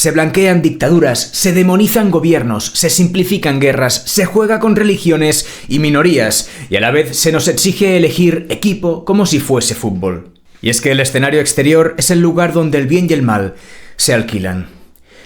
se blanquean dictaduras, se demonizan gobiernos, se simplifican guerras, se juega con religiones y minorías, y a la vez se nos exige elegir equipo como si fuese fútbol. Y es que el escenario exterior es el lugar donde el bien y el mal se alquilan.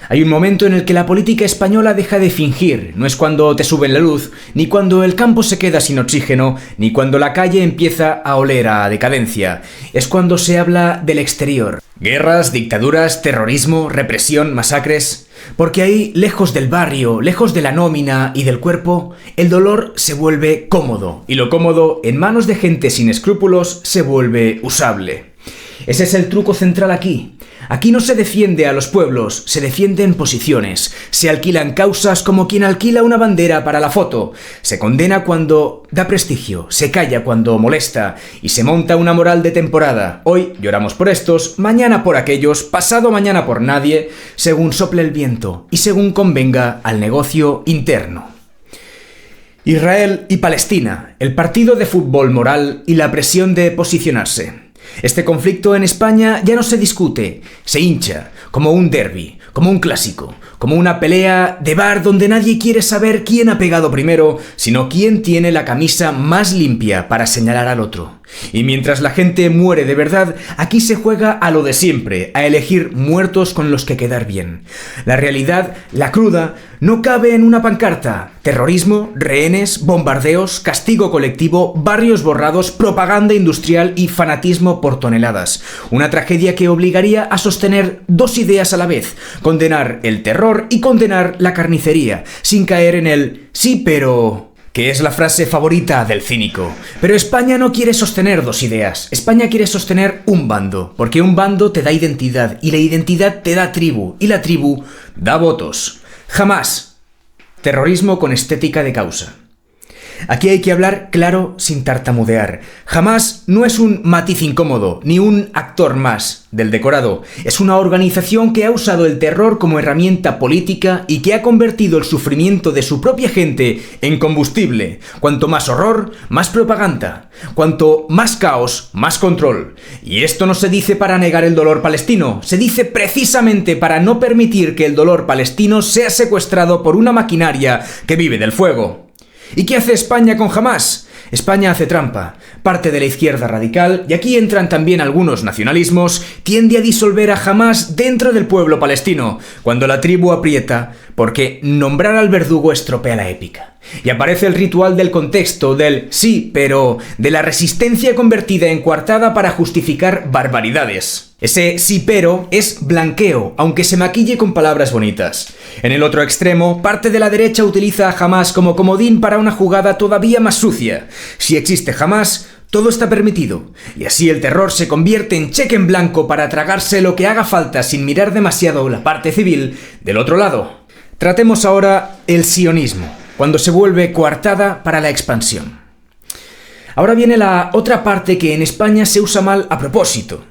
Hay un momento en el que la política española deja de fingir, no es cuando te suben la luz, ni cuando el campo se queda sin oxígeno, ni cuando la calle empieza a oler a decadencia. Es cuando se habla del exterior. Guerras, dictaduras, terrorismo, represión, masacres. Porque ahí, lejos del barrio, lejos de la nómina y del cuerpo, el dolor se vuelve cómodo, y lo cómodo, en manos de gente sin escrúpulos, se vuelve usable. Ese es el truco central aquí. Aquí no se defiende a los pueblos, se defienden posiciones, se alquilan causas como quien alquila una bandera para la foto, se condena cuando da prestigio, se calla cuando molesta y se monta una moral de temporada. Hoy lloramos por estos, mañana por aquellos, pasado mañana por nadie, según sople el viento y según convenga al negocio interno. Israel y Palestina, el partido de fútbol moral y la presión de posicionarse. Este conflicto en España ya no se discute, se hincha, como un derbi, como un clásico, como una pelea de bar donde nadie quiere saber quién ha pegado primero, sino quién tiene la camisa más limpia para señalar al otro. Y mientras la gente muere de verdad, aquí se juega a lo de siempre, a elegir muertos con los que quedar bien. La realidad, la cruda, no cabe en una pancarta. Terrorismo, rehenes, bombardeos, castigo colectivo, barrios borrados, propaganda industrial y fanatismo por toneladas. Una tragedia que obligaría a sostener dos ideas a la vez: condenar el terror y condenar la carnicería, sin caer en el «sí, pero...», que es la frase favorita del cínico. Pero España no quiere sostener dos ideas. España quiere sostener un bando, porque un bando te da identidad, y la identidad te da tribu, y la tribu da votos. Jamás. Terrorismo con estética de causa. Aquí hay que hablar claro sin tartamudear. Jamás no es un matiz incómodo, ni un actor más del decorado. Es una organización que ha usado el terror como herramienta política y que ha convertido el sufrimiento de su propia gente en combustible. Cuanto más horror, más propaganda. Cuanto más caos, más control. Y esto no se dice para negar el dolor palestino, se dice precisamente para no permitir que el dolor palestino sea secuestrado por una maquinaria que vive del fuego. ¿Y qué hace España con Hamás? España hace trampa. Parte de la izquierda radical, y aquí entran también algunos nacionalismos, tiende a disolver a Hamás dentro del pueblo palestino, cuando la tribu aprieta, porque nombrar al verdugo estropea la épica. Y aparece el ritual del contexto, del sí, pero, de la resistencia convertida en coartada para justificar barbaridades. Ese sí pero es blanqueo, aunque se maquille con palabras bonitas. En el otro extremo, parte de la derecha utiliza a Hamás como comodín para una jugada todavía más sucia. Si existe Hamás, todo está permitido, y así el terror se convierte en cheque en blanco para tragarse lo que haga falta sin mirar demasiado la parte civil del otro lado. Tratemos ahora el sionismo, cuando se vuelve coartada para la expansión. Ahora viene la otra parte que en España se usa mal a propósito.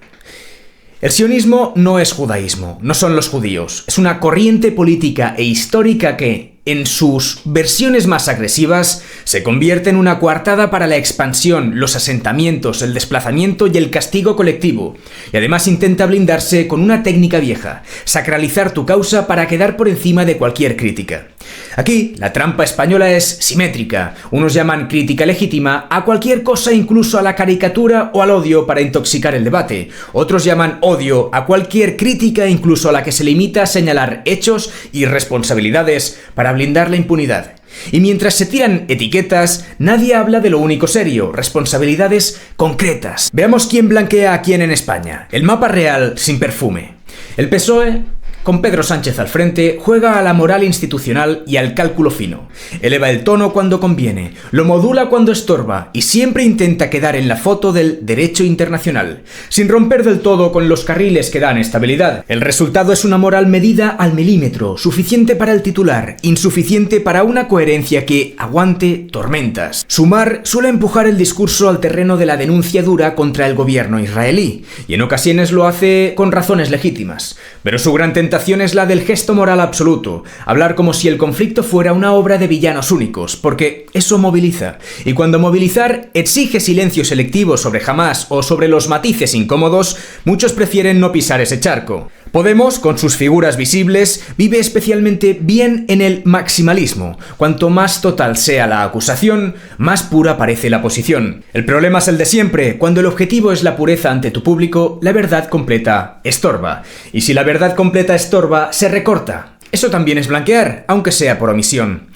El sionismo no es judaísmo, no son los judíos. Es una corriente política e histórica que, en sus versiones más agresivas, se convierte en una coartada para la expansión, los asentamientos, el desplazamiento y el castigo colectivo. Y además intenta blindarse con una técnica vieja: sacralizar tu causa para quedar por encima de cualquier crítica. Aquí, la trampa española es simétrica. Unos llaman crítica legítima a cualquier cosa, incluso a la caricatura o al odio, para intoxicar el debate. Otros llaman odio a cualquier crítica, incluso a la que se limita a señalar hechos y responsabilidades para blindar la impunidad. Y mientras se tiran etiquetas, nadie habla de lo único serio: responsabilidades concretas. Veamos quién blanquea a quién en España. El mapa real sin perfume. El PSOE, con Pedro Sánchez al frente, juega a la moral institucional y al cálculo fino. Eleva el tono cuando conviene, lo modula cuando estorba y siempre intenta quedar en la foto del derecho internacional, sin romper del todo con los carriles que dan estabilidad. El resultado es una moral medida al milímetro, suficiente para el titular, insuficiente para una coherencia que aguante tormentas. Sumar suele empujar el discurso al terreno de la denuncia dura contra el gobierno israelí, y en ocasiones lo hace con razones legítimas, pero su gran tentación es la del gesto moral absoluto, hablar como si el conflicto fuera una obra de villanos únicos, porque eso moviliza, y cuando movilizar exige silencio selectivo sobre Hamás o sobre los matices incómodos, muchos prefieren no pisar ese charco. Podemos, con sus figuras visibles, vive especialmente bien en el maximalismo. Cuanto más total sea la acusación, más pura parece la posición. El problema es el de siempre. Cuando el objetivo es la pureza ante tu público, la verdad completa estorba. Y si la verdad completa estorba, se recorta. Eso también es blanquear, aunque sea por omisión.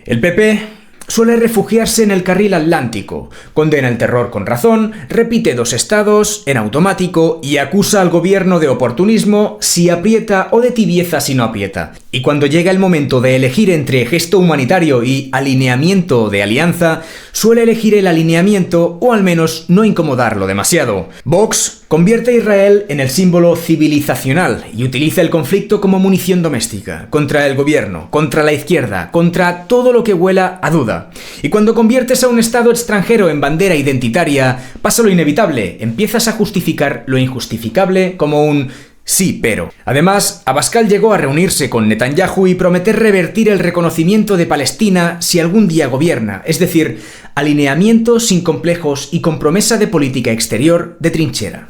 El PP suele refugiarse en el carril atlántico, condena el terror con razón, repite dos estados en automático y acusa al gobierno de oportunismo si aprieta o de tibieza si no aprieta. Y cuando llega el momento de elegir entre gesto humanitario y alineamiento de alianza, suele elegir el alineamiento o al menos no incomodarlo demasiado. Vox convierte a Israel en el símbolo civilizacional y utiliza el conflicto como munición doméstica, contra el gobierno, contra la izquierda, contra todo lo que huela a duda. Y cuando conviertes a un Estado extranjero en bandera identitaria, pasa lo inevitable, empiezas a justificar lo injustificable como un sí, pero. Además, Abascal llegó a reunirse con Netanyahu y prometer revertir el reconocimiento de Palestina si algún día gobierna, es decir, alineamiento sin complejos y con promesa de política exterior de trinchera.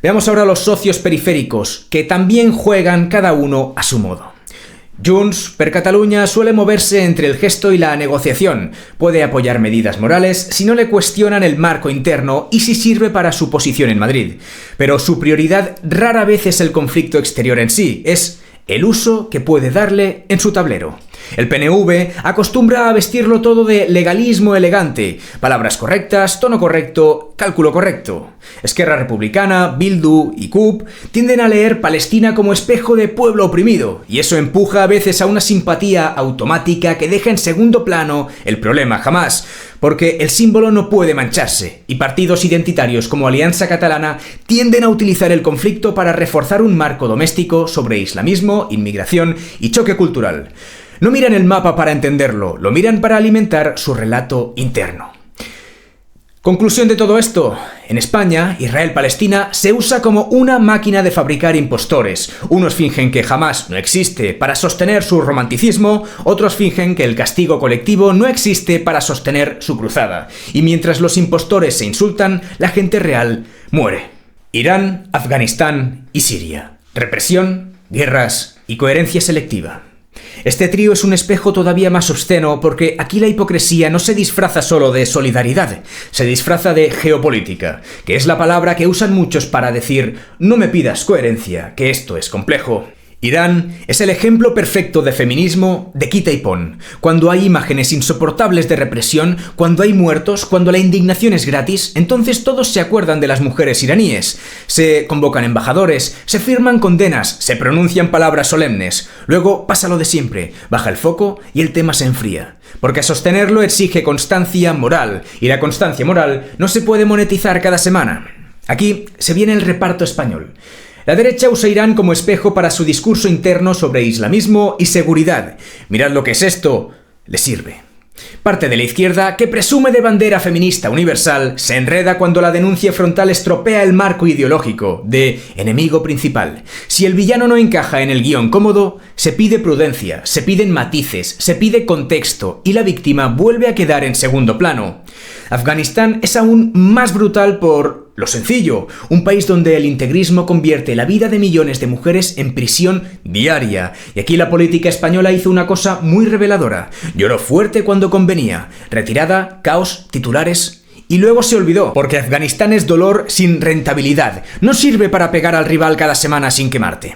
Veamos ahora los socios periféricos, que también juegan cada uno a su modo. Junts per Catalunya suele moverse entre el gesto y la negociación. Puede apoyar medidas morales si no le cuestionan el marco interno y si sirve para su posición en Madrid. Pero su prioridad rara vez es el conflicto exterior en sí, es el uso que puede darle en su tablero. El PNV acostumbra a vestirlo todo de legalismo elegante, palabras correctas, tono correcto, cálculo correcto. Esquerra Republicana, Bildu y CUP tienden a leer Palestina como espejo de pueblo oprimido, y eso empuja a veces a una simpatía automática que deja en segundo plano el problema Hamás, porque el símbolo no puede mancharse, y partidos identitarios como Alianza Catalana tienden a utilizar el conflicto para reforzar un marco doméstico sobre islamismo, inmigración y choque cultural. No miran el mapa para entenderlo, lo miran para alimentar su relato interno. Conclusión de todo esto. En España, Israel-Palestina se usa como una máquina de fabricar impostores. Unos fingen que Hamás no existe para sostener su romanticismo, otros fingen que el castigo colectivo no existe para sostener su cruzada. Y mientras los impostores se insultan, la gente real muere. Irán, Afganistán y Siria. Represión, guerras y coherencia selectiva. Este trío es un espejo todavía más obsceno porque aquí la hipocresía no se disfraza solo de solidaridad, se disfraza de geopolítica, que es la palabra que usan muchos para decir no me pidas coherencia, que esto es complejo. Irán es el ejemplo perfecto de feminismo de quita y pon. Cuando hay imágenes insoportables de represión, cuando hay muertos, cuando la indignación es gratis, entonces todos se acuerdan de las mujeres iraníes. Se convocan embajadores, se firman condenas, se pronuncian palabras solemnes. Luego pasa lo de siempre, baja el foco y el tema se enfría. Porque sostenerlo exige constancia moral, y la constancia moral no se puede monetizar cada semana. Aquí se viene el reparto español. La derecha usa Irán como espejo para su discurso interno sobre islamismo y seguridad. Mirad lo que es esto, le sirve. Parte de la izquierda, que presume de bandera feminista universal, se enreda cuando la denuncia frontal estropea el marco ideológico de enemigo principal. Si el villano no encaja en el guión cómodo, se pide prudencia, se piden matices, se pide contexto y la víctima vuelve a quedar en segundo plano. Afganistán es aún más brutal por lo sencillo, un país donde el integrismo convierte la vida de millones de mujeres en prisión diaria. Y aquí la política española hizo una cosa muy reveladora. Lloró fuerte cuando convenía. Retirada, caos, titulares. Y luego se olvidó, porque Afganistán es dolor sin rentabilidad. No sirve para pegar al rival cada semana sin quemarte.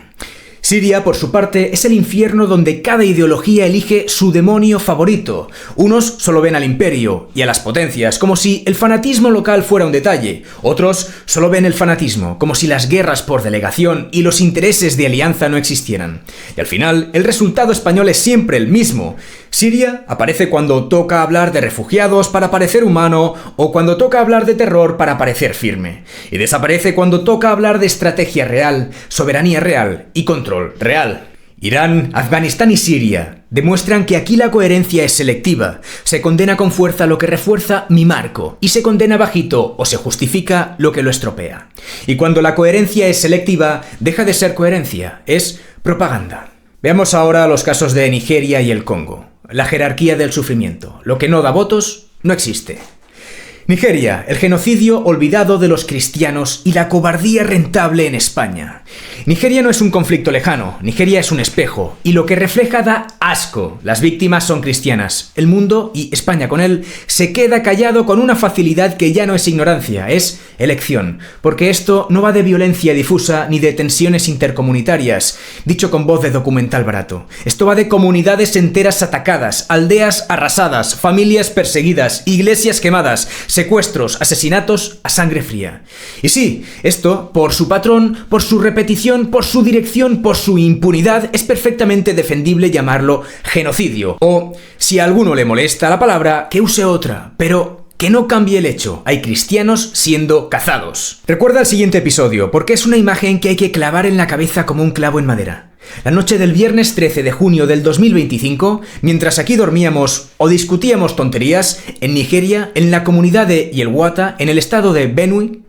Siria, por su parte, es el infierno donde cada ideología elige su demonio favorito. Unos solo ven al imperio y a las potencias, como si el fanatismo local fuera un detalle. Otros solo ven el fanatismo, como si las guerras por delegación y los intereses de alianza no existieran. Y al final, el resultado español es siempre el mismo. Siria aparece cuando toca hablar de refugiados para parecer humano o cuando toca hablar de terror para parecer firme. Y desaparece cuando toca hablar de estrategia real, soberanía real y control real. Irán, Afganistán y Siria demuestran que aquí la coherencia es selectiva. Se condena con fuerza lo que refuerza mi marco y se condena bajito o se justifica lo que lo estropea. Y cuando la coherencia es selectiva, deja de ser coherencia, es propaganda. Veamos ahora los casos de Nigeria y el Congo. La jerarquía del sufrimiento. Lo que no da votos, no existe. Nigeria, el genocidio olvidado de los cristianos y la cobardía rentable en España. Nigeria no es un conflicto lejano, Nigeria es un espejo, y lo que refleja da asco. Las víctimas son cristianas. El mundo, y España con él, se queda callado con una facilidad que ya no es ignorancia, es elección. Porque esto no va de violencia difusa ni de tensiones intercomunitarias, dicho con voz de documental barato. Esto va de comunidades enteras atacadas, aldeas arrasadas, familias perseguidas, iglesias quemadas, secuestros, asesinatos a sangre fría. Y sí, esto, por su patrón, por su repetición, por su dirección, por su impunidad, es perfectamente defendible llamarlo genocidio. O, si a alguno le molesta la palabra, que use otra, pero que no cambie el hecho. Hay cristianos siendo cazados. Recuerda el siguiente episodio, porque es una imagen que hay que clavar en la cabeza como un clavo en madera. La noche del viernes 13 de junio del 2025, mientras aquí dormíamos o discutíamos tonterías, en Nigeria, en la comunidad de Yelwata, en el estado de Benue,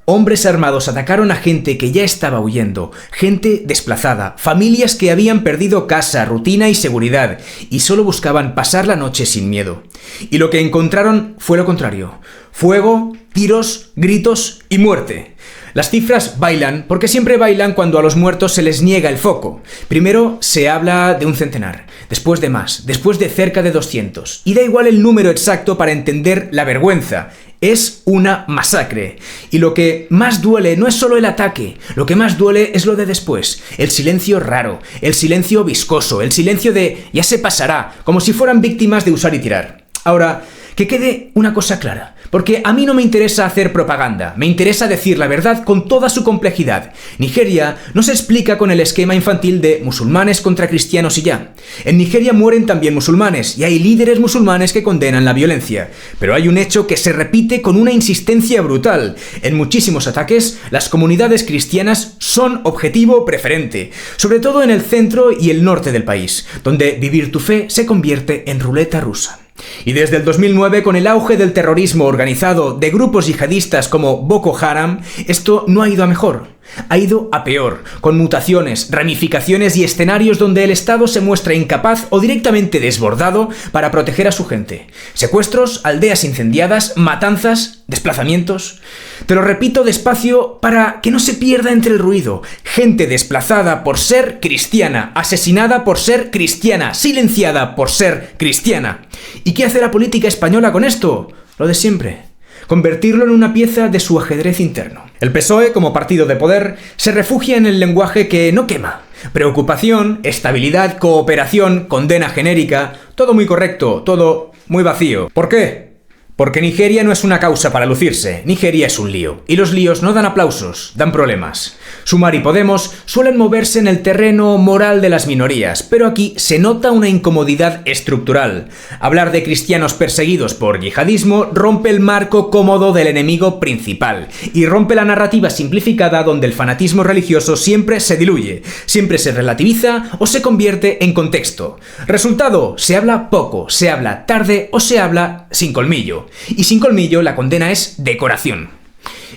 hombres armados atacaron a gente que ya estaba huyendo, gente desplazada, familias que habían perdido casa, rutina y seguridad, y solo buscaban pasar la noche sin miedo. Y lo que encontraron fue lo contrario: fuego, tiros, gritos y muerte. Las cifras bailan, porque siempre bailan cuando a los muertos se les niega el foco. Primero se habla de un centenar, después de más, después de cerca de 200. Y da igual el número exacto para entender la vergüenza. Es una masacre. Y lo que más duele no es solo el ataque, lo que más duele es lo de después. El silencio raro, el silencio viscoso, el silencio de ya se pasará, como si fueran víctimas de usar y tirar. Ahora, que quede una cosa clara, porque a mí no me interesa hacer propaganda, me interesa decir la verdad con toda su complejidad. Nigeria no se explica con el esquema infantil de musulmanes contra cristianos y ya. En Nigeria mueren también musulmanes y hay líderes musulmanes que condenan la violencia, pero hay un hecho que se repite con una insistencia brutal. En muchísimos ataques, las comunidades cristianas son objetivo preferente, sobre todo en el centro y el norte del país, donde vivir tu fe se convierte en ruleta rusa. Y desde el 2009, con el auge del terrorismo organizado de grupos yihadistas como Boko Haram, esto no ha ido a mejor. Ha ido a peor, con mutaciones, ramificaciones y escenarios donde el Estado se muestra incapaz o directamente desbordado para proteger a su gente. Secuestros, aldeas incendiadas, matanzas, desplazamientos. Te lo repito despacio para que no se pierda entre el ruido. Gente desplazada por ser cristiana, asesinada por ser cristiana, silenciada por ser cristiana. ¿Y qué hace la política española con esto? Lo de siempre: convertirlo en una pieza de su ajedrez interno. El PSOE, como partido de poder, se refugia en el lenguaje que no quema. Preocupación, estabilidad, cooperación, condena genérica, todo muy correcto, todo muy vacío. ¿Por qué? Porque Nigeria no es una causa para lucirse, Nigeria es un lío. Y los líos no dan aplausos, dan problemas. Sumar y Podemos suelen moverse en el terreno moral de las minorías, pero aquí se nota una incomodidad estructural. Hablar de cristianos perseguidos por yihadismo rompe el marco cómodo del enemigo principal y rompe la narrativa simplificada donde el fanatismo religioso siempre se diluye, siempre se relativiza o se convierte en contexto. Resultado: se habla poco, se habla tarde o se habla sin colmillo. Y sin colmillo la condena es decoración.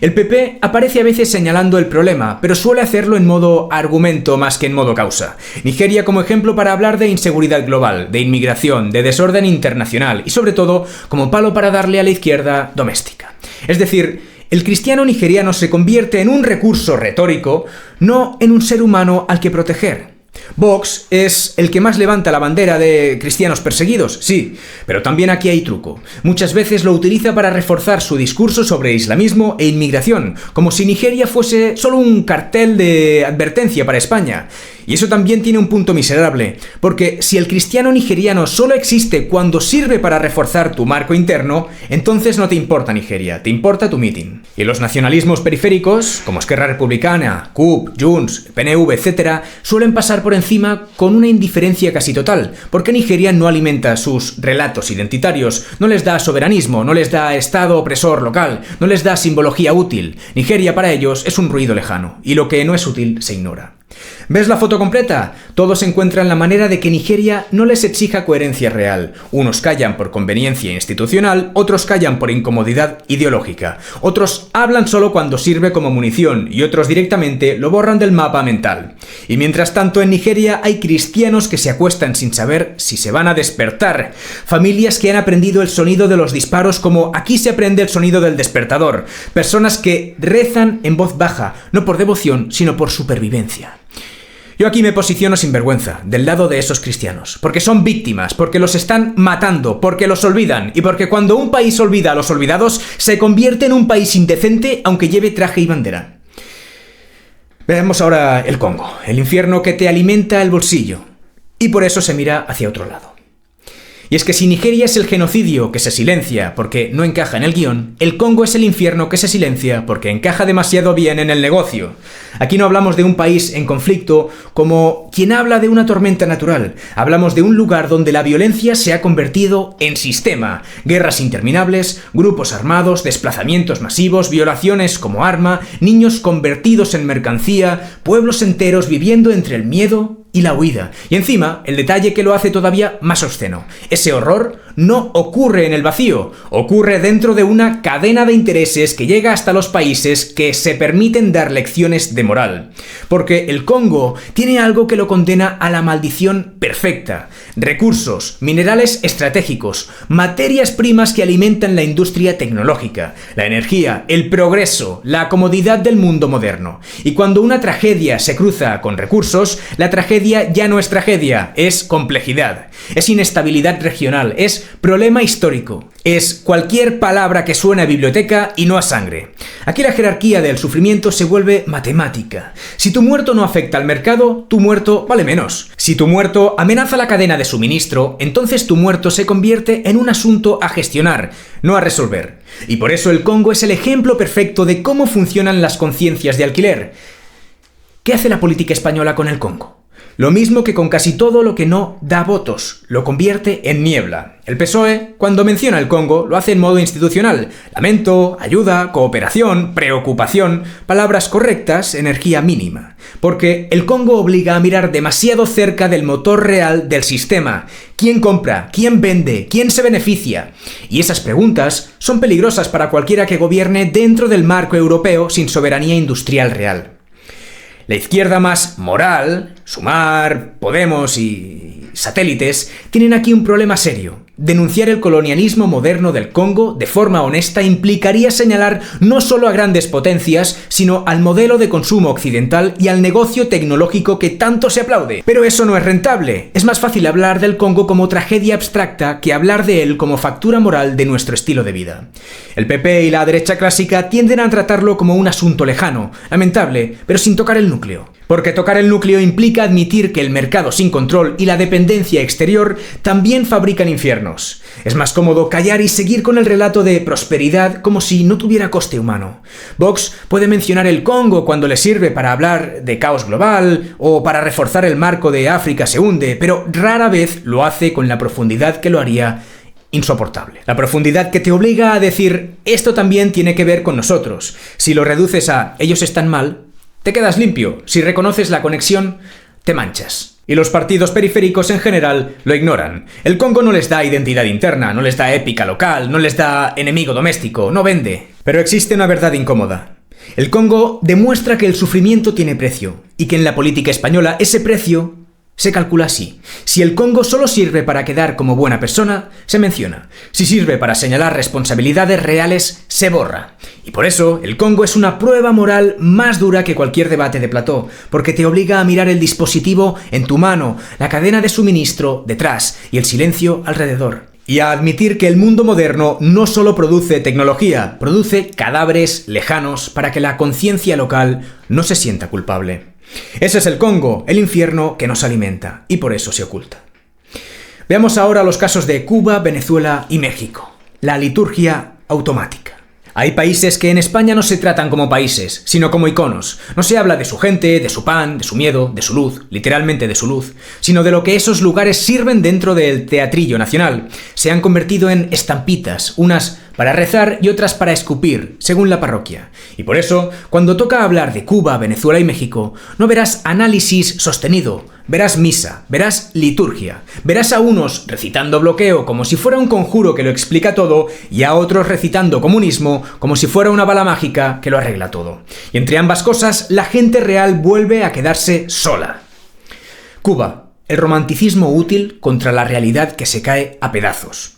El PP aparece a veces señalando el problema, pero suele hacerlo en modo argumento más que en modo causa. Nigeria como ejemplo para hablar de inseguridad global, de inmigración, de desorden internacional y sobre todo como palo para darle a la izquierda doméstica. Es decir, el cristiano nigeriano se convierte en un recurso retórico, no en un ser humano al que proteger. Vox es el que más levanta la bandera de cristianos perseguidos, sí, pero también aquí hay truco. Muchas veces lo utiliza para reforzar su discurso sobre islamismo e inmigración, como si Nigeria fuese solo un cartel de advertencia para España. Y eso también tiene un punto miserable, porque si el cristiano nigeriano solo existe cuando sirve para reforzar tu marco interno, entonces no te importa Nigeria, te importa tu mitin. Y los nacionalismos periféricos, como Esquerra Republicana, CUP, Junts, PNV, etc., suelen pasar por encima con una indiferencia casi total, porque Nigeria no alimenta sus relatos identitarios, no les da soberanismo, no les da estado opresor local, no les da simbología útil. Nigeria para ellos es un ruido lejano, y lo que no es útil se ignora. ¿Ves la foto completa? Todos encuentran la manera de que Nigeria no les exija coherencia real. Unos callan por conveniencia institucional, otros callan por incomodidad ideológica. Otros hablan solo cuando sirve como munición y otros directamente lo borran del mapa mental. Y mientras tanto en Nigeria hay cristianos que se acuestan sin saber si se van a despertar. Familias que han aprendido el sonido de los disparos como aquí se aprende el sonido del despertador. Personas que rezan en voz baja, no por devoción, sino por supervivencia. Yo aquí me posiciono sin vergüenza, del lado de esos cristianos, porque son víctimas, porque los están matando, porque los olvidan, y porque cuando un país olvida a los olvidados, se convierte en un país indecente aunque lleve traje y bandera. Veamos ahora el Congo, el infierno que te alimenta el bolsillo, y por eso se mira hacia otro lado. Y es que si Nigeria es el genocidio que se silencia porque no encaja en el guión, el Congo es el infierno que se silencia porque encaja demasiado bien en el negocio. Aquí no hablamos de un país en conflicto como quien habla de una tormenta natural. Hablamos de un lugar donde la violencia se ha convertido en sistema. Guerras interminables, grupos armados, desplazamientos masivos, violaciones como arma, niños convertidos en mercancía, pueblos enteros viviendo entre el miedo y la huida. Y encima, el detalle que lo hace todavía más obsceno. Ese horror no ocurre en el vacío, ocurre dentro de una cadena de intereses que llega hasta los países que se permiten dar lecciones de moral. Porque el Congo tiene algo que lo condena a la maldición perfecta. Recursos, minerales estratégicos, materias primas que alimentan la industria tecnológica, la energía, el progreso, la comodidad del mundo moderno. Y cuando una tragedia se cruza con recursos, la tragedia ya no es tragedia, es complejidad, es inestabilidad regional, es problema histórico, es cualquier palabra que suene a biblioteca y no a sangre. Aquí la jerarquía del sufrimiento se vuelve matemática. Si tu muerto no afecta al mercado, tu muerto vale menos. Si tu muerto amenaza la cadena de suministro, entonces tu muerto se convierte en un asunto a gestionar, no a resolver. Y por eso el Congo es el ejemplo perfecto de cómo funcionan las conciencias de alquiler. ¿Qué hace la política española con el Congo? Lo mismo que con casi todo lo que no da votos, lo convierte en niebla. El PSOE, cuando menciona el Congo, lo hace en modo institucional. Lamento, ayuda, cooperación, preocupación, palabras correctas, energía mínima. Porque el Congo obliga a mirar demasiado cerca del motor real del sistema. ¿Quién compra? ¿Quién vende? ¿Quién se beneficia? Y esas preguntas son peligrosas para cualquiera que gobierne dentro del marco europeo sin soberanía industrial real. La izquierda más moral, Sumar, Podemos y satélites, tienen aquí un problema serio. Denunciar el colonialismo moderno del Congo de forma honesta implicaría señalar no solo a grandes potencias, sino al modelo de consumo occidental y al negocio tecnológico que tanto se aplaude. Pero eso no es rentable. Es más fácil hablar del Congo como tragedia abstracta que hablar de él como factura moral de nuestro estilo de vida. El PP y la derecha clásica tienden a tratarlo como un asunto lejano, lamentable, pero sin tocar el núcleo. Porque tocar el núcleo implica admitir que el mercado sin control y la dependencia exterior también fabrican infiernos. Es más cómodo callar y seguir con el relato de prosperidad como si no tuviera coste humano. Vox puede mencionar el Congo cuando le sirve para hablar de caos global o para reforzar el marco de África se hunde, pero rara vez lo hace con la profundidad que lo haría insoportable. La profundidad que te obliga a decir esto también tiene que ver con nosotros. Si lo reduces a ellos están mal, te quedas limpio. Si reconoces la conexión, te manchas. Y los partidos periféricos en general lo ignoran. El Congo no les da identidad interna, no les da épica local, no les da enemigo doméstico, no vende. Pero existe una verdad incómoda. El Congo demuestra que el sufrimiento tiene precio y que en la política española ese precio se calcula así. Si el Congo solo sirve para quedar como buena persona, se menciona. Si sirve para señalar responsabilidades reales, se borra. Y por eso, el Congo es una prueba moral más dura que cualquier debate de plató, porque te obliga a mirar el dispositivo en tu mano, la cadena de suministro detrás y el silencio alrededor. Y a admitir que el mundo moderno no solo produce tecnología, produce cadáveres lejanos para que la conciencia local no se sienta culpable. Ese es el Congo, el infierno que nos alimenta, y por eso se oculta. Veamos ahora los casos de Cuba, Venezuela y México. La liturgia automática. Hay países que en España no se tratan como países, sino como iconos. No se habla de su gente, de su pan, de su miedo, de su luz, literalmente de su luz, sino de lo que esos lugares sirven dentro del teatrillo nacional. Se han convertido en estampitas, unas para rezar y otras para escupir, según la parroquia. Y por eso, cuando toca hablar de Cuba, Venezuela y México, no verás análisis sostenido, verás misa, verás liturgia, verás a unos recitando bloqueo como si fuera un conjuro que lo explica todo y a otros recitando comunismo como si fuera una bala mágica que lo arregla todo. Y entre ambas cosas, la gente real vuelve a quedarse sola. Cuba, el romanticismo útil contra la realidad que se cae a pedazos.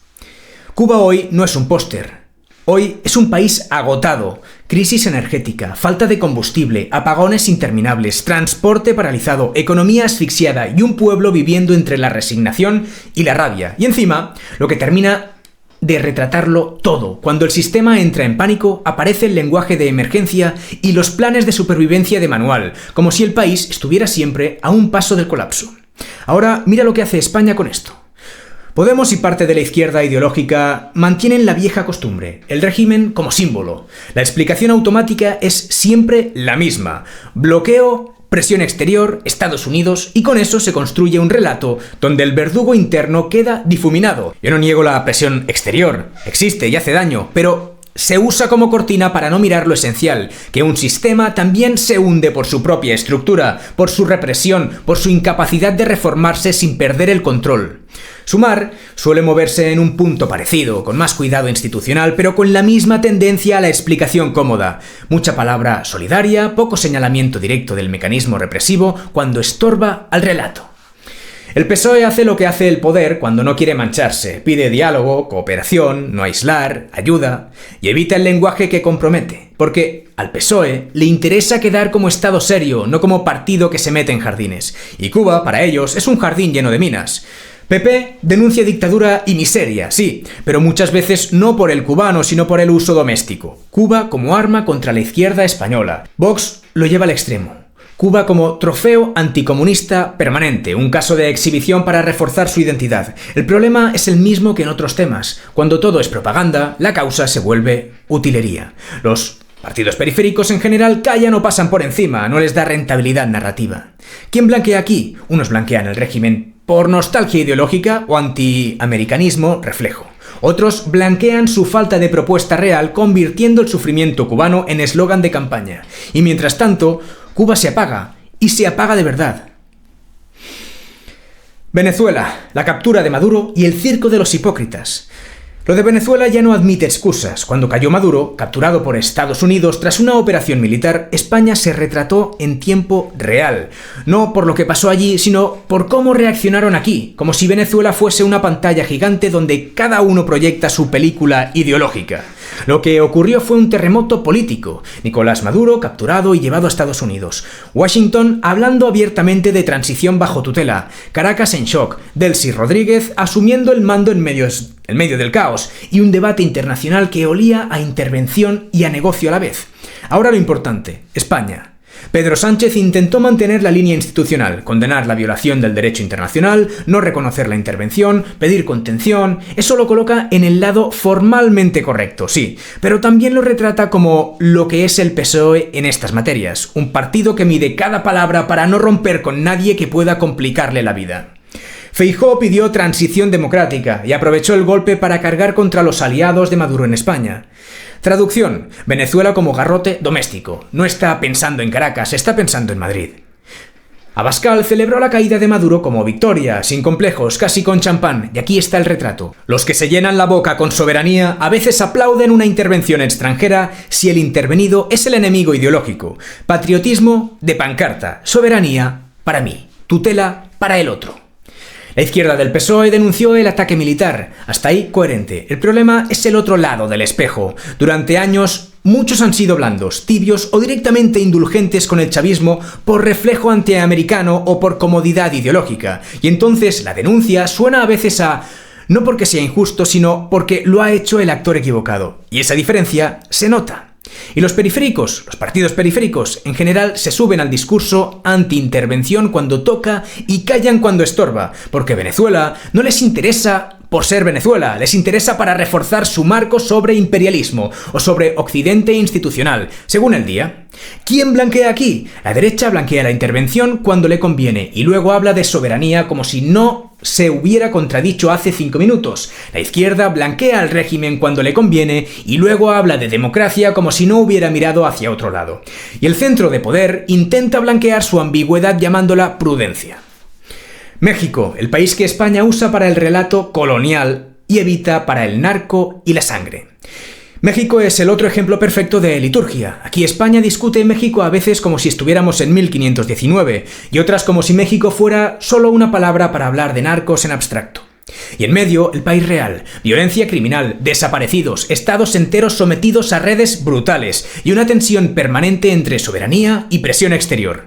Cuba hoy no es un póster. Hoy es un país agotado, crisis energética, falta de combustible, apagones interminables, transporte paralizado, economía asfixiada y un pueblo viviendo entre la resignación y la rabia. Y encima, lo que termina de retratarlo todo. Cuando el sistema entra en pánico, aparece el lenguaje de emergencia y los planes de supervivencia de manual, como si el país estuviera siempre a un paso del colapso. Ahora, mira lo que hace España con esto. Podemos y parte de la izquierda ideológica mantienen la vieja costumbre, el régimen como símbolo. La explicación automática es siempre la misma. Bloqueo, presión exterior, Estados Unidos, y con eso se construye un relato donde el verdugo interno queda difuminado. Yo no niego la presión exterior, existe y hace daño, pero se usa como cortina para no mirar lo esencial, que un sistema también se hunde por su propia estructura, por su represión, por su incapacidad de reformarse sin perder el control. Sumar suele moverse en un punto parecido, con más cuidado institucional, pero con la misma tendencia a la explicación cómoda. Mucha palabra solidaria, poco señalamiento directo del mecanismo represivo cuando estorba al relato. El PSOE hace lo que hace el poder cuando no quiere mancharse, pide diálogo, cooperación, no aislar, ayuda, y evita el lenguaje que compromete, porque al PSOE le interesa quedar como Estado serio, no como partido que se mete en jardines, y Cuba, para ellos, es un jardín lleno de minas. PP denuncia dictadura y miseria, sí, pero muchas veces no por el cubano, sino por el uso doméstico. Cuba como arma contra la izquierda española. Vox lo lleva al extremo. Cuba como trofeo anticomunista permanente, un caso de exhibición para reforzar su identidad. El problema es el mismo que en otros temas. Cuando todo es propaganda, la causa se vuelve utilería. Los partidos periféricos en general callan o pasan por encima, no les da rentabilidad narrativa. ¿Quién blanquea aquí? Unos blanquean el régimen por nostalgia ideológica o antiamericanismo reflejo. Otros blanquean su falta de propuesta real convirtiendo el sufrimiento cubano en eslogan de campaña. Y mientras tanto, Cuba se apaga, y se apaga de verdad. Venezuela, la captura de Maduro y el circo de los hipócritas. Lo de Venezuela ya no admite excusas. Cuando cayó Maduro, capturado por Estados Unidos tras una operación militar, España se retrató en tiempo real. No por lo que pasó allí, sino por cómo reaccionaron aquí, como si Venezuela fuese una pantalla gigante donde cada uno proyecta su película ideológica. Lo que ocurrió fue un terremoto político. Nicolás Maduro capturado y llevado a Estados Unidos. Washington hablando abiertamente de transición bajo tutela. Caracas en shock. Delcy Rodríguez asumiendo el mando en medio del caos. Y un debate internacional que olía a intervención y a negocio a la vez. Ahora lo importante, España. Pedro Sánchez intentó mantener la línea institucional, condenar la violación del derecho internacional, no reconocer la intervención, pedir contención. Eso lo coloca en el lado formalmente correcto, sí, pero también lo retrata como lo que es el PSOE en estas materias, un partido que mide cada palabra para no romper con nadie que pueda complicarle la vida. Feijóo pidió transición democrática y aprovechó el golpe para cargar contra los aliados de Maduro en España. Traducción: Venezuela como garrote doméstico. No está pensando en Caracas, está pensando en Madrid. Abascal celebró la caída de Maduro como victoria, sin complejos, casi con champán, y aquí está el retrato. Los que se llenan la boca con soberanía a veces aplauden una intervención extranjera si el intervenido es el enemigo ideológico. Patriotismo de pancarta, soberanía para mí, tutela para el otro. La izquierda del PSOE denunció el ataque militar. Hasta ahí coherente. El problema es el otro lado del espejo. Durante años, muchos han sido blandos, tibios o directamente indulgentes con el chavismo por reflejo antiamericano o por comodidad ideológica. Y entonces la denuncia suena a veces a no porque sea injusto, sino porque lo ha hecho el actor equivocado. Y esa diferencia se nota. Y los periféricos, los partidos periféricos, en general se suben al discurso anti-intervención cuando toca y callan cuando estorba, porque Venezuela no les interesa por ser Venezuela, les interesa para reforzar su marco sobre imperialismo o sobre Occidente institucional, según el día. ¿Quién blanquea aquí? La derecha blanquea la intervención cuando le conviene y luego habla de soberanía como si no se hubiera contradicho hace 5 minutos. La izquierda blanquea al régimen cuando le conviene y luego habla de democracia como si no hubiera mirado hacia otro lado. Y el centro de poder intenta blanquear su ambigüedad llamándola prudencia. México, el país que España usa para el relato colonial y evita para el narco y la sangre. México es el otro ejemplo perfecto de liturgia. Aquí España discute México a veces como si estuviéramos en 1519 y otras como si México fuera solo una palabra para hablar de narcos en abstracto. Y en medio, el país real, violencia criminal, desaparecidos, estados enteros sometidos a redes brutales y una tensión permanente entre soberanía y presión exterior,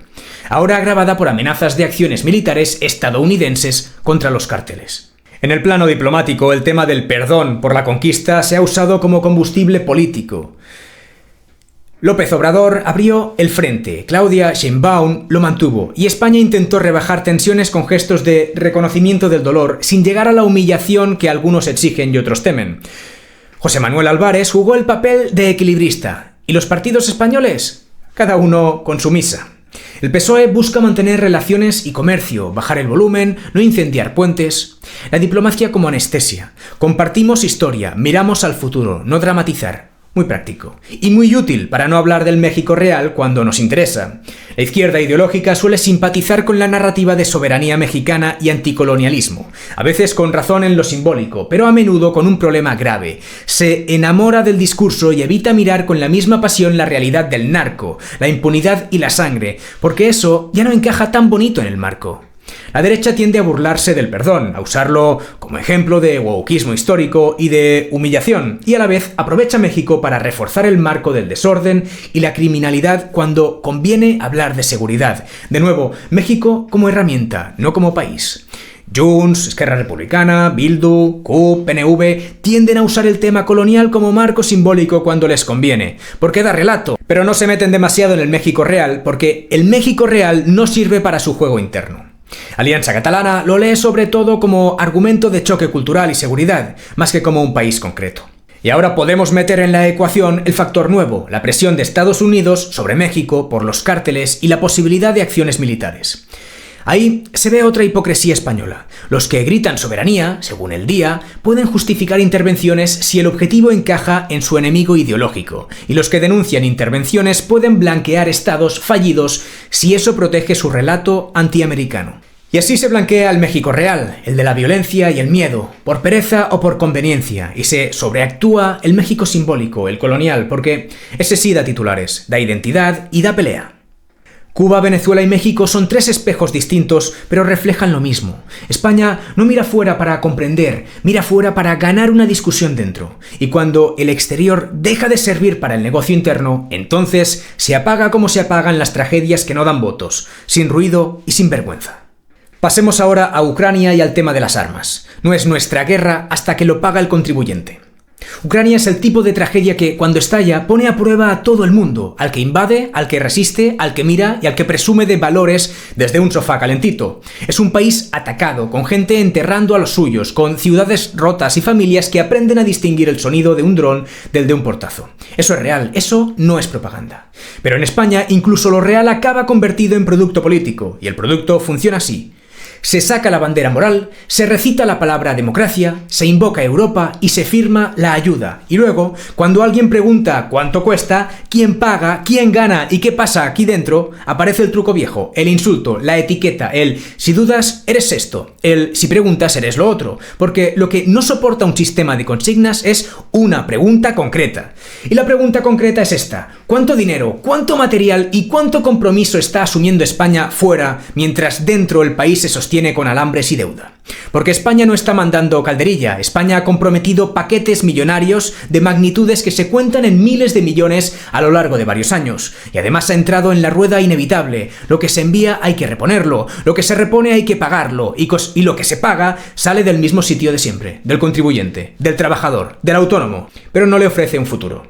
ahora agravada por amenazas de acciones militares estadounidenses contra los cárteles. En el plano diplomático, el tema del perdón por la conquista se ha usado como combustible político. López Obrador abrió el frente, Claudia Sheinbaum lo mantuvo y España intentó rebajar tensiones con gestos de reconocimiento del dolor sin llegar a la humillación que algunos exigen y otros temen. José Manuel Álvarez jugó el papel de equilibrista. ¿Y los partidos españoles? Cada uno con su misa. El PSOE busca mantener relaciones y comercio, bajar el volumen, no incendiar puentes. La diplomacia como anestesia. Compartimos historia, miramos al futuro, no dramatizar. Muy práctico. Y muy útil para no hablar del México real cuando nos interesa. La izquierda ideológica suele simpatizar con la narrativa de soberanía mexicana y anticolonialismo, a veces con razón en lo simbólico, pero a menudo con un problema grave. Se enamora del discurso y evita mirar con la misma pasión la realidad del narco, la impunidad y la sangre, porque eso ya no encaja tan bonito en el marco. La derecha tiende a burlarse del perdón, a usarlo como ejemplo de wokismo histórico y de humillación, y a la vez aprovecha México para reforzar el marco del desorden y la criminalidad cuando conviene hablar de seguridad. De nuevo, México como herramienta, no como país. Junts, Esquerra Republicana, Bildu, CUP, PNV tienden a usar el tema colonial como marco simbólico cuando les conviene, porque da relato, pero no se meten demasiado en el México real, porque el México real no sirve para su juego interno. Alianza Catalana lo lee sobre todo como argumento de choque cultural y seguridad, más que como un país concreto. Y ahora podemos meter en la ecuación el factor nuevo, la presión de Estados Unidos sobre México por los cárteles y la posibilidad de acciones militares. Ahí se ve otra hipocresía española. Los que gritan soberanía, según el día, pueden justificar intervenciones si el objetivo encaja en su enemigo ideológico, y los que denuncian intervenciones pueden blanquear estados fallidos si eso protege su relato antiamericano. Y así se blanquea el México real, el de la violencia y el miedo, por pereza o por conveniencia, y se sobreactúa el México simbólico, el colonial, porque ese sí da titulares, da identidad y da pelea. Cuba, Venezuela y México son 3 espejos distintos, pero reflejan lo mismo. España no mira fuera para comprender, mira fuera para ganar una discusión dentro. Y cuando el exterior deja de servir para el negocio interno, entonces se apaga como se apagan las tragedias que no dan votos, sin ruido y sin vergüenza. Pasemos ahora a Ucrania y al tema de las armas. No es nuestra guerra hasta que lo paga el contribuyente. Ucrania es el tipo de tragedia que, cuando estalla, pone a prueba a todo el mundo, al que invade, al que resiste, al que mira y al que presume de valores desde un sofá calentito. Es un país atacado, con gente enterrando a los suyos, con ciudades rotas y familias que aprenden a distinguir el sonido de un dron del de un portazo. Eso es real, eso no es propaganda. Pero en España, incluso lo real acaba convertido en producto político, y el producto funciona así. Se saca la bandera moral, se recita la palabra democracia, se invoca a Europa y se firma la ayuda. Y luego, cuando alguien pregunta cuánto cuesta, quién paga, quién gana y qué pasa aquí dentro, aparece el truco viejo, el insulto, la etiqueta, el si dudas, eres esto, el si preguntas, eres lo otro. Porque lo que no soporta un sistema de consignas es una pregunta concreta. Y la pregunta concreta es esta: ¿cuánto dinero, cuánto material y cuánto compromiso está asumiendo España fuera, mientras dentro el país se sostiene con alambres y deuda? Porque España no está mandando calderilla, España ha comprometido paquetes millonarios de magnitudes que se cuentan en miles de millones a lo largo de varios años. Y además ha entrado en la rueda inevitable. Lo que se envía hay que reponerlo, lo que se repone hay que pagarlo, y lo que se paga sale del mismo sitio de siempre, del contribuyente, del trabajador, del autónomo, pero no le ofrece un futuro.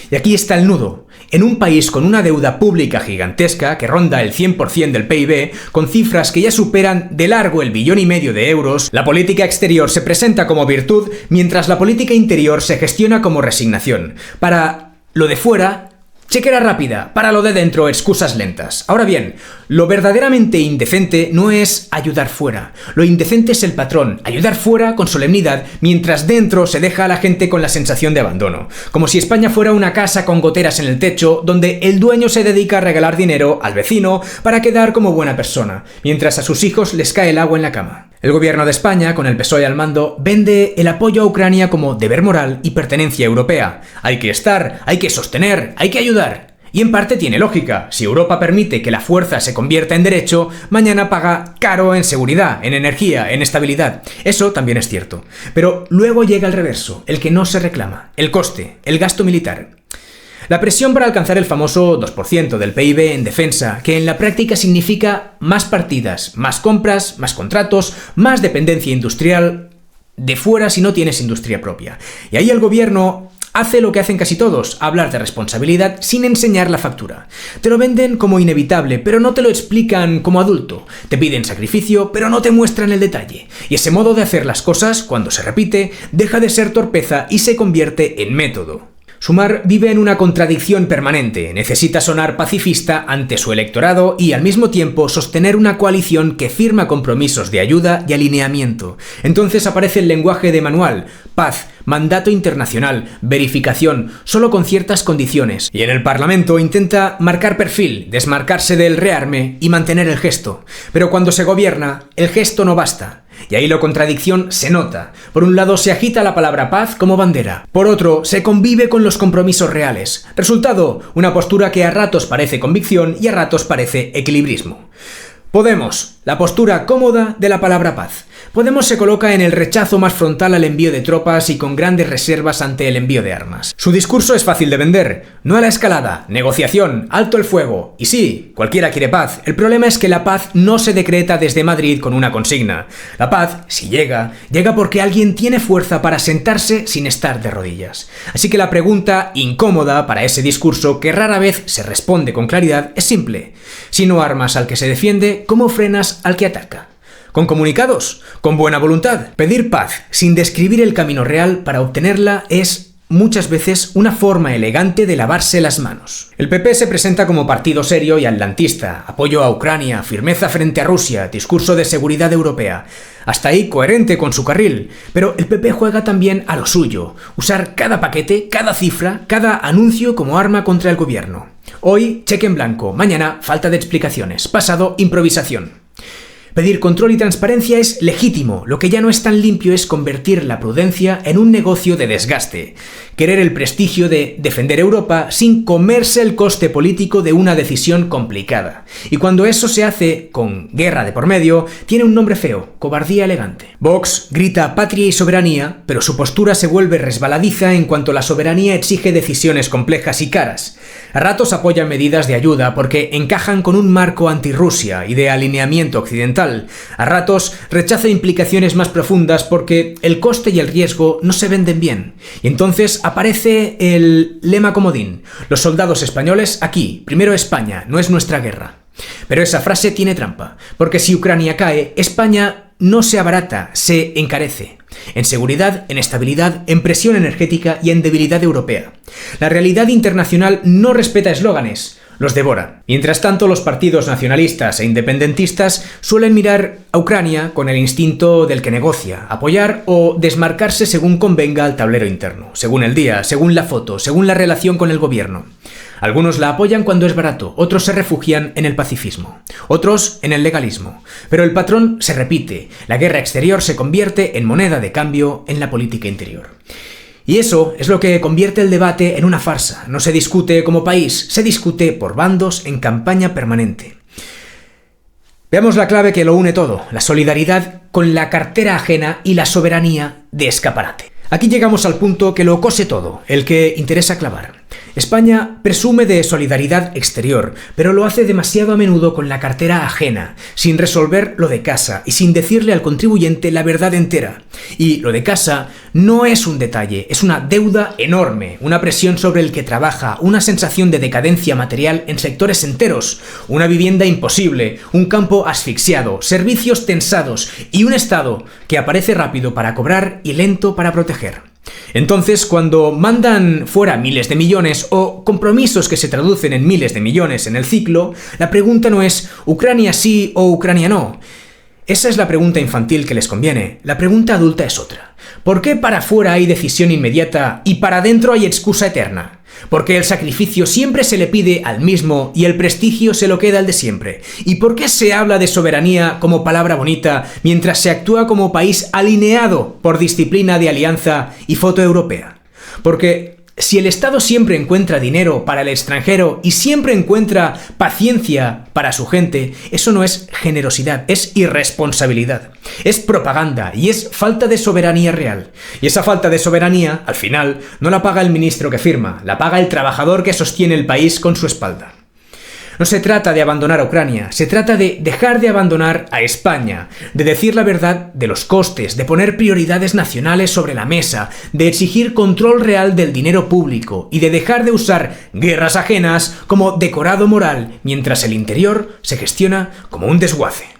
Y aquí está el nudo. En un país con una deuda pública gigantesca que ronda el 100% del PIB, con cifras que ya superan de largo el 1,5 billón de euros, la política exterior se presenta como virtud, mientras la política interior se gestiona como resignación. Para lo de fuera, chequera rápida, para lo de dentro, excusas lentas. Ahora bien, lo verdaderamente indecente no es ayudar fuera. Lo indecente es el patrón, ayudar fuera con solemnidad, mientras dentro se deja a la gente con la sensación de abandono. Como si España fuera una casa con goteras en el techo, donde el dueño se dedica a regalar dinero al vecino para quedar como buena persona, mientras a sus hijos les cae el agua en la cama. El gobierno de España, con el PSOE al mando, vende el apoyo a Ucrania como deber moral y pertenencia europea. Hay que estar, hay que sostener, hay que ayudar. Y en parte tiene lógica. Si Europa permite que la fuerza se convierta en derecho, mañana paga caro en seguridad, en energía, en estabilidad. Eso también es cierto. Pero luego llega el reverso, el que no se reclama, el coste, el gasto militar. La presión para alcanzar el famoso 2% del PIB en defensa, que en la práctica significa más partidas, más compras, más contratos, más dependencia industrial de fuera si no tienes industria propia. Y ahí el gobierno hace lo que hacen casi todos, hablar de responsabilidad sin enseñar la factura. Te lo venden como inevitable, pero no te lo explican como adulto. Te piden sacrificio, pero no te muestran el detalle. Y ese modo de hacer las cosas, cuando se repite, deja de ser torpeza y se convierte en método. Sumar vive en una contradicción permanente, necesita sonar pacifista ante su electorado y al mismo tiempo sostener una coalición que firma compromisos de ayuda y alineamiento. Entonces aparece el lenguaje de manual, paz, mandato internacional, verificación, solo con ciertas condiciones. Y en el Parlamento intenta marcar perfil, desmarcarse del rearme y mantener el gesto. Pero cuando se gobierna, el gesto no basta. Y ahí la contradicción se nota. Por un lado se agita la palabra paz como bandera. Por otro, se convive con los compromisos reales. Resultado, una postura que a ratos parece convicción y a ratos parece equilibrismo. Podemos, la postura cómoda de la palabra paz. Podemos se coloca en el rechazo más frontal al envío de tropas y con grandes reservas ante el envío de armas. Su discurso es fácil de vender. No a la escalada, negociación, alto el fuego. Y sí, cualquiera quiere paz. El problema es que la paz no se decreta desde Madrid con una consigna. La paz, si llega, llega porque alguien tiene fuerza para sentarse sin estar de rodillas. Así que la pregunta incómoda para ese discurso, que rara vez se responde con claridad, es simple. Si no armas al que se defiende, ¿cómo frenas al que ataca? ¿Con comunicados? ¿Con buena voluntad? Pedir paz sin describir el camino real para obtenerla es muchas veces una forma elegante de lavarse las manos. El PP se presenta como partido serio y atlantista, apoyo a Ucrania, firmeza frente a Rusia, discurso de seguridad europea. Hasta ahí coherente con su carril, pero el PP juega también a lo suyo, usar cada paquete, cada cifra, cada anuncio como arma contra el gobierno. Hoy, cheque en blanco, mañana, falta de explicaciones, pasado, improvisación. Pedir control y transparencia es legítimo, lo que ya no es tan limpio es convertir la prudencia en un negocio de desgaste. Querer el prestigio de defender Europa sin comerse el coste político de una decisión complicada. Y cuando eso se hace con guerra de por medio, tiene un nombre feo, cobardía elegante. Vox grita patria y soberanía, pero su postura se vuelve resbaladiza en cuanto la soberanía exige decisiones complejas y caras. A ratos apoyan medidas de ayuda porque encajan con un marco anti-Rusia y de alineamiento occidental. A ratos rechaza implicaciones más profundas porque el coste y el riesgo no se venden bien. Y entonces aparece el lema comodín. Los soldados españoles aquí, primero España, no es nuestra guerra. Pero esa frase tiene trampa, porque si Ucrania cae, España no se abarata, se encarece. En seguridad, en estabilidad, en presión energética y en debilidad europea. La realidad internacional no respeta eslóganes, los devora. Mientras tanto, los partidos nacionalistas e independentistas suelen mirar a Ucrania con el instinto del que negocia, apoyar o desmarcarse según convenga al tablero interno, según el día, según la foto, según la relación con el gobierno. Algunos la apoyan cuando es barato, otros se refugian en el pacifismo, otros en el legalismo. Pero el patrón se repite, la guerra exterior se convierte en moneda de cambio en la política interior. Y eso es lo que convierte el debate en una farsa. No se discute como país, se discute por bandos en campaña permanente. Veamos la clave que lo une todo, la solidaridad con la cartera ajena y la soberanía de escaparate. Aquí llegamos al punto que lo cose todo, el que interesa clavar. España presume de solidaridad exterior, pero lo hace demasiado a menudo con la cartera ajena, sin resolver lo de casa y sin decirle al contribuyente la verdad entera. Y lo de casa no es un detalle, es una deuda enorme, una presión sobre el que trabaja, una sensación de decadencia material en sectores enteros, una vivienda imposible, un campo asfixiado, servicios tensados y un Estado que aparece rápido para cobrar y lento para proteger. Entonces, cuando mandan fuera miles de millones o compromisos que se traducen en miles de millones en el ciclo, la pregunta no es ¿Ucrania sí o Ucrania no? Esa es la pregunta infantil que les conviene. La pregunta adulta es otra. ¿Por qué para afuera hay decisión inmediata y para adentro hay excusa eterna? ¿Por qué el sacrificio siempre se le pide al mismo y el prestigio se lo queda al de siempre? ¿Y por qué se habla de soberanía como palabra bonita mientras se actúa como país alineado por disciplina de alianza y foto europea? Porque si el Estado siempre encuentra dinero para el extranjero y siempre encuentra paciencia para su gente, eso no es generosidad, es irresponsabilidad, es propaganda y es falta de soberanía real. Y esa falta de soberanía, al final, no la paga el ministro que firma, la paga el trabajador que sostiene el país con su espalda. No se trata de abandonar a Ucrania, se trata de dejar de abandonar a España, de decir la verdad de los costes, de poner prioridades nacionales sobre la mesa, de exigir control real del dinero público y de dejar de usar guerras ajenas como decorado moral, mientras el interior se gestiona como un desguace.